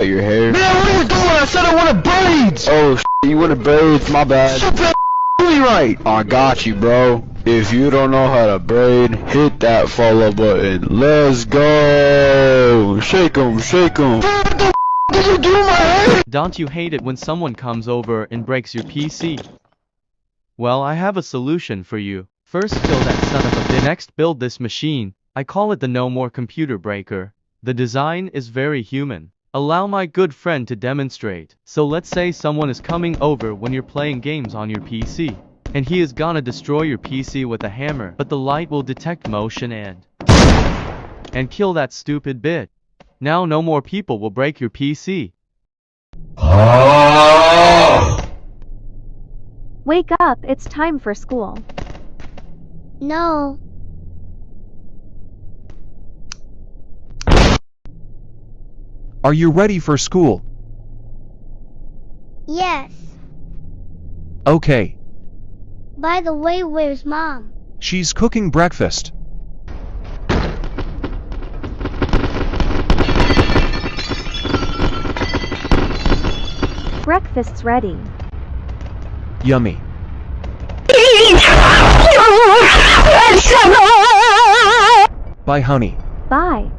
Your hair. Man, what are you doing? I said I wanted braids! Oh, you wanted braids, my bad. Stupid right! I got you, bro. If you don't know how to braid, hit that follow button. Let's go! Shake 'em, shake 'em. What the did you do my hair? Don't you hate it when someone comes over and breaks your PC? Well, I have a solution for you. First kill that son of a bitch. Next build this machine. I call it the No More Computer Breaker. The design is very human. Allow my good friend to demonstrate. So let's say someone is coming over when you're playing games on your PC. And he is gonna destroy your PC with a hammer, but the light will detect motion and kill that stupid bit. Now no more people will break your PC. Wake up, it's time for school. No. Are you ready for school? Yes. Okay. By the way, where's Mom? She's cooking breakfast. Breakfast's ready. Yummy. Bye, honey. Bye.